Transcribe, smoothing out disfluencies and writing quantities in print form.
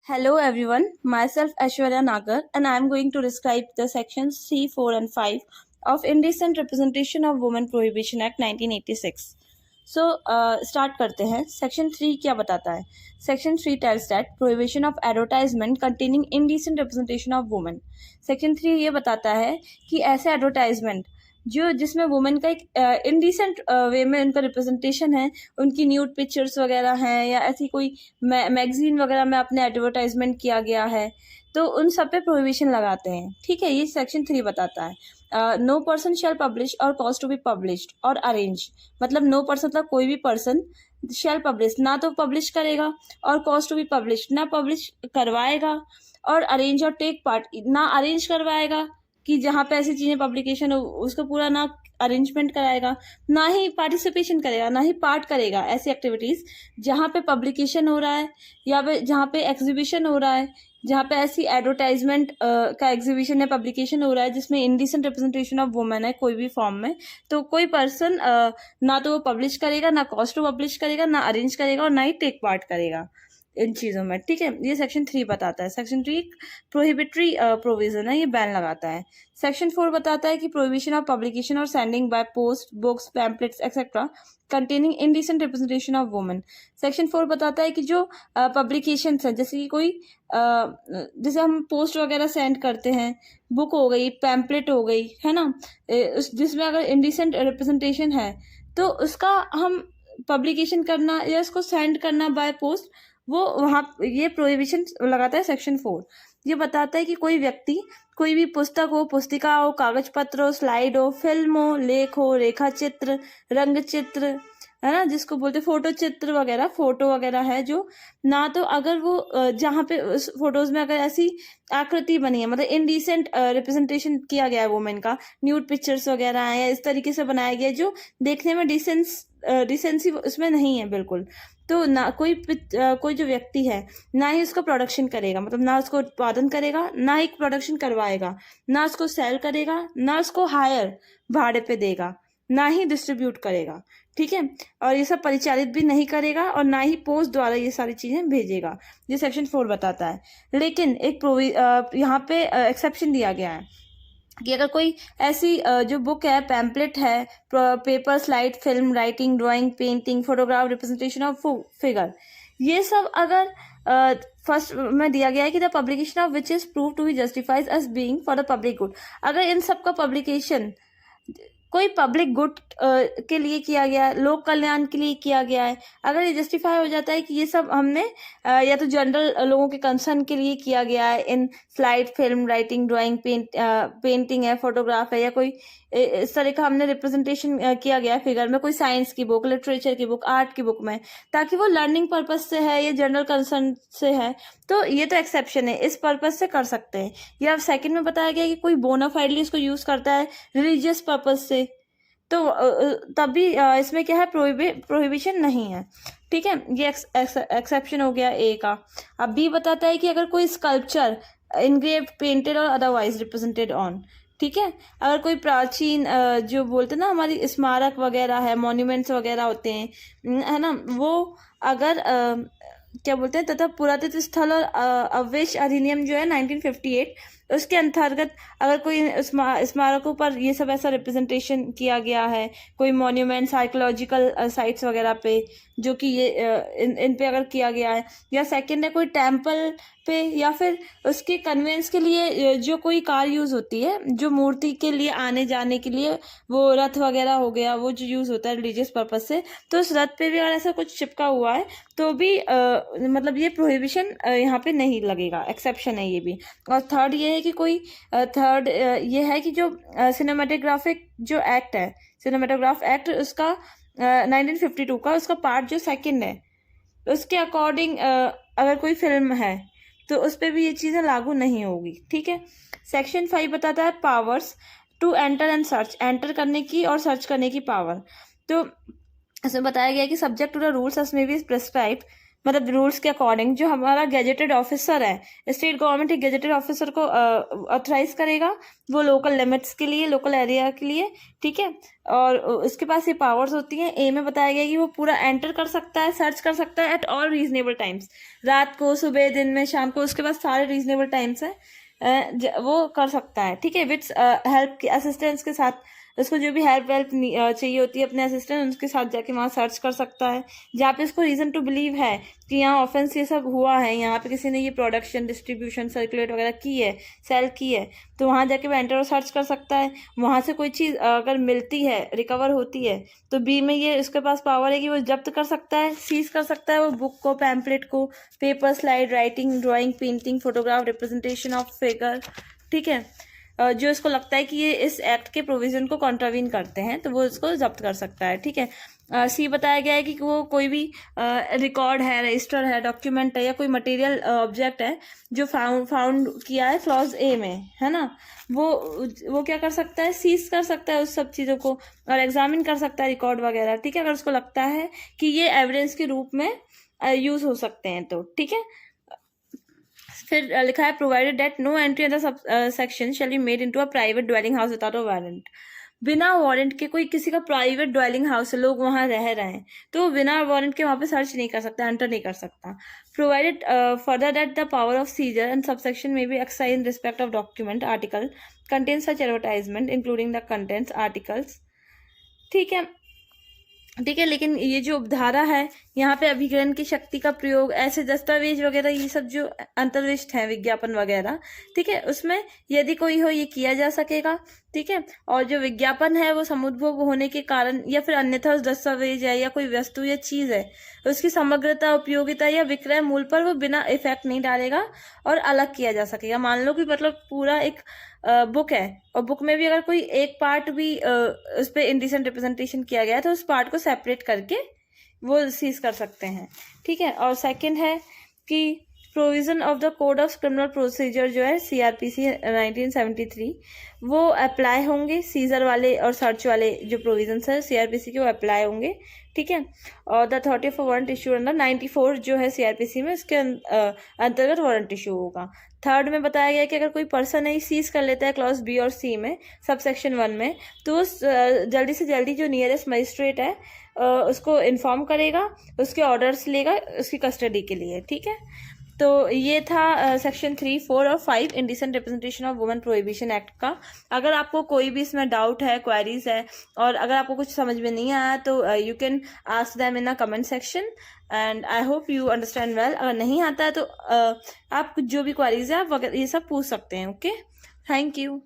Hello everyone, myself Aishwarya Nagar and I am going to describe the sections 3, 4 and 5 of Indecent Representation of Women Prohibition Act 1986. So, start करते हैं. Section 3 क्या बताता है? Section 3 tells that prohibition of advertisement containing indecent representation of women. Section 3 ये बताता है कि ऐसे advertisement जो जिसमें वुमेन का एक इनडिसेंट वे में उनका रिप्रेजेंटेशन है, उनकी न्यूड पिक्चर्स वगैरह हैं या ऐसी कोई मैगजीन वगैरह में अपने एडवर्टाइजमेंट किया गया है, तो उन सब पे प्रोहिबिशन लगाते हैं. ठीक है, ये सेक्शन 3 बताता है. नो पर्सन शैल पब्लिश और कॉज टू बी पब्लिश्ड और अरेंज. मतलब नो पर्सन मतलब कोई भी पर्सन शैल पब्लिश ना तो पब्लिश करेगा और कॉज टू बी पब्लिश ना पब्लिश करवाएगा और अरेंज और टेक पार्ट ना अरेंज करवाएगा कि जहाँ पे ऐसी चीजें पब्लिकेशन हो उसको पूरा ना अरेंजमेंट कराएगा, ना ही पार्टिसिपेशन करेगा, ना ही पार्ट करेगा ऐसी एक्टिविटीज जहाँ पे पब्लिकेशन हो रहा है या फिर जहाँ पे एग्जीबिशन हो रहा है, जहाँ पे ऐसी एडवर्टाइजमेंट का एग्जीबिशन या पब्लिकेशन हो रहा है जिसमें इंडिसेंट रिप्रेजेंटेशन ऑफ वुमेन है कोई भी फॉर्म में. तो कोई पर्सन ना तो वो पब्लिश करेगा, ना कॉस्ट टू पब्लिश करेगा, ना अरेंज करेगा और ना ही टेक पार्ट करेगा इन चीज़ों में. ठीक है, ये सेक्शन 3 बताता है. सेक्शन 3 प्रोहिबिटरी प्रोविजन है, ये बैन लगाता है. सेक्शन 4 बताता है कि प्रोहिबिशन ऑफ पब्लिकेशन और sending by post, books, pamphlets etcetera containing indecent representation of women. Section 4 बताता है कि जो पब्लिकेशंस हैं, जैसे कि कोई जैसे हम पोस्ट वगैरह सेंड करते हैं, बुक हो गई, पैम्पलेट हो गई, है ना, जिसमें अगर इंडिसेंट रिप्रेजेंटेशन है तो उसका हम पब्लिकेशन करना या उसको सेंड करना बाय पोस्ट, वो वहाँ ये प्रोहिबिशन लगाता है सेक्शन 4. ये बताता है कि कोई व्यक्ति कोई भी पुस्तक हो, पुस्तिका हो, कागज पत्र हो, स्लाइड हो, फिल्म हो, लेख हो, रेखा चित्र, रंग चित्र, है ना, जिसको बोलते फोटो चित्र वगैरह, फोटो वगैरह है जो, ना तो अगर वो जहाँ पे उस फोटोज में अगर ऐसी आकृति बनी है, मतलब इनडिसेंट रिप्रेजेंटेशन किया गया है वुमेन का, न्यूड पिक्चर्स वगैरह है या इस तरीके से बनाया गया है जो देखने में डिसेंसी उसमें नहीं है बिल्कुल, तो ना कोई जो व्यक्ति है ना ही उसका प्रोडक्शन करेगा, मतलब ना उसको उत्पादन करेगा, ना ही प्रोडक्शन करवाएगा, ना उसको सेल करेगा, ना उसको हायर भाड़े पे देगा, ना ही डिस्ट्रीब्यूट करेगा. ठीक है, और ये सब परिचालित भी नहीं करेगा और ना ही पोस्ट द्वारा ये सारी चीजें भेजेगा. ये सेक्शन 4 बताता है. लेकिन एक यहाँ पे एक्सेप्शन दिया गया है कि अगर कोई ऐसी जो बुक है, पैम्पलेट है, paper, slide, film, writing, drawing, painting, photograph, representation of figure, ये सब अगर फर्स्ट में दिया गया है कि the publication of which is prove to be justifies as being for the public good. अगर इन सब का पब्लिकेशन कोई पब्लिक गुड के लिए किया गया है, लोक कल्याण के लिए किया गया है, अगर ये जस्टिफाई हो जाता है कि ये सब हमने या तो जनरल लोगों के कंसर्न के लिए किया गया है, इन slide, film, writing, drawing, painting है, फोटोग्राफ है, या कोई इस तरह का हमने रिप्रेजेंटेशन किया गया है फिगर में, कोई साइंस की बुक, लिटरेचर की बुक, आर्ट की बुक में, ताकि वो लर्निंग पर्पज से है या जनरल कंसर्न से है, तो ये तो एक्सेप्शन है, इस पर्पज से कर सकते हैं. या सेकंड में बताया गया कि कोई बोनाफाइडली इसको यूज करता है रिलीजियस पर्पज से, तो तभी इसमें क्या है, प्रोहिबिशन नहीं है. ठीक है, ये एक्सेप्शन हो गया ए का. अब बी बताता है कि अगर कोई स्कल्पचर इनग्रेव, पेंटेड और अदरवाइज रिप्रेजेंटेड ऑन, ठीक है, अगर कोई प्राचीन जो बोलते हैं ना हमारी स्मारक वगैरह है, मॉन्यूमेंट्स वगैरह होते हैं, है ना, वो अगर क्या बोलते हैं, तथा पुरातत्व स्थल और अवशेष अधिनियम जो है 1958, उसके अंतर्गत अगर कोई स्मारकों पर ये सब ऐसा रिप्रेजेंटेशन किया गया है, कोई मॉन्यूमेंट्स, आर्कियोलॉजिकल साइट्स वगैरह पे, जो कि ये इन पे अगर किया गया है, या सेकंड है कोई टेम्पल पे, या फिर उसके कन्वेंस के लिए जो कोई कार यूज होती है, जो मूर्ति के लिए आने जाने के लिए, वो रथ वगैरह हो गया, वो जो यूज होता है रिलीजियस पर्पज से, तो उस रथ पे भी अगर ऐसा कुछ चिपका हुआ है तो भी मतलब ये प्रोहिबिशन यहाँ पे नहीं लगेगा, एक्सेप्शन है ये भी. और थर्ड ये है कि कोई ये है कि जो सिनेमेटोग्राफिक जो एक्ट है, सिनेमेटोग्राफ एक्ट, उसका 1952 का उसका पार्ट जो सेकंड है, उसके अकॉर्डिंग अगर कोई फिल्म है तो उस पर भी ये चीज़ें लागू नहीं होगी. ठीक है, सेक्शन 5 बताता है powers to enter and search, enter करने की और सर्च करने की पावर. तो इसमें बताया गया कि subject to the rules as may be prescribe मतलब रूल्स के अकॉर्डिंग जो हमारा गेजेटेड ऑफिसर है, स्टेट गवर्नमेंट एक गेजेटेड ऑफिसर को ऑथराइज करेगा वो लोकल लिमिट्स के लिए, लोकल एरिया के लिए, ठीक है। और उसके पास ये पावर्स होती हैं। ए में बताया गया कि वो पूरा एंटर कर सकता है, सर्च कर सकता है एट ऑल रीजनेबल टाइम्स, रात को, सुबह, दिन में, शाम को, उसके पास सारे रीजनेबल टाइम्स है, वो कर सकता है, ठीक है। विथ हेल्प के असिस्टेंस के साथ, उसको जो भी हेल्प चाहिए होती है अपने असिस्टेंट, उनके साथ जाके वहाँ सर्च कर सकता है। जहाँ पे उसको रीज़न टू बिलीव है कि यहाँ ऑफेंस ये सब हुआ है, यहाँ पे किसी ने ये प्रोडक्शन, डिस्ट्रीब्यूशन, सर्कुलेट वगैरह की है, सेल की है, तो वहाँ जाके वो एंटर और सर्च कर सकता है। वहाँ से कोई चीज़ अगर मिलती है, रिकवर होती है, तो बी में ये उसके पास पावर है कि वो जब्त कर सकता है, सीज कर सकता है वो बुक को, पैम्पलेट को, paper, slide, writing, drawing, painting, photograph, representation of figure, ठीक है, जो इसको लगता है कि ये इस एक्ट के प्रोविजन को कॉन्ट्रावीन करते हैं, तो वो इसको जब्त कर सकता है, ठीक है। सी बताया गया है कि वो कोई भी रिकॉर्ड है, रजिस्टर है, डॉक्यूमेंट है, या कोई मटेरियल ऑब्जेक्ट है जो फाउंड किया है क्लॉज ए में, है ना, वो क्या कर सकता है, सीज कर सकता है उस सब चीज़ों को और एग्जामिन कर सकता है रिकॉर्ड वगैरह, ठीक है, अगर उसको लगता है कि ये एविडेंस के रूप में यूज हो सकते हैं तो, ठीक है। फिर लिखा है provided that no entry in the section shall be made into a private dwelling house without a warrant. बिना वारंट के कोई किसी का प्राइवेट ड्वेलिंग हाउस है, लोग वहां रह रहे हैं, तो बिना वारंट के वहां पे सर्च नहीं कर सकता, एंटर नहीं कर सकता। Provided further that the power of seizure and subsection may be exercise in respect of document article contain such advertisement including the contents articles, ठीक है, ठीक है। लेकिन ये जो धारा है यहाँ पे अभिग्रहण की शक्ति का प्रयोग, ऐसे दस्तावेज वगैरह, ये सब जो अंतर्विष्ट है, विज्ञापन वगैरह, ठीक है, उसमें यदि कोई हो ये किया जा सकेगा, ठीक है। और जो विज्ञापन है वो समुद्भव होने के कारण या फिर अन्यथा उस दस्तावेज है या कोई वस्तु या चीज है उसकी समग्रता, उपयोगिता या विक्रय मूल्य पर वो बिना इफेक्ट नहीं डालेगा और अलग किया जा सकेगा। मान लो कि मतलब पूरा एक बुक है और बुक में भी अगर कोई एक पार्ट भी उस पर इंडिसेंट रिप्रेजेंटेशन किया गया है तो उस पार्ट को सेपरेट करके वो सीज कर सकते हैं, ठीक है। और सेकंड है कि provision of the code of criminal procedure जो है सीआरपीसी 1973 वो अप्लाई होंगे, सीजर वाले और सर्च वाले जो प्रोविजंस है सीआरपीसी के वो अप्लाई होंगे, ठीक है। और the authority of warrant issue under 94 जो है सीआरपीसी में, उसके अंतर्गत वारंट इशू होगा। थर्ड में बताया गया कि अगर कोई पर्सन है सीज कर लेता है क्लॉज बी और सी में, सब सेक्शन 1 में, तो उस जल्दी से जल्दी जो नियरेस्ट मजिस्ट्रेट है उसको इन्फॉर्म करेगा, उसके ऑर्डर्स लेगा उसकी कस्टडी के लिए, ठीक है। तो ये था सेक्शन 3, 4 और 5 indecent representation of women prohibition act का। अगर आपको कोई भी इसमें डाउट है, क्वेरीज है, और अगर आपको कुछ समझ में नहीं आया तो you can ask them in a comment section and I hope you understand well. अगर नहीं आता है तो आप जो भी क्वेरीज है आप ये सब पूछ सकते हैं, ओके। Thank you.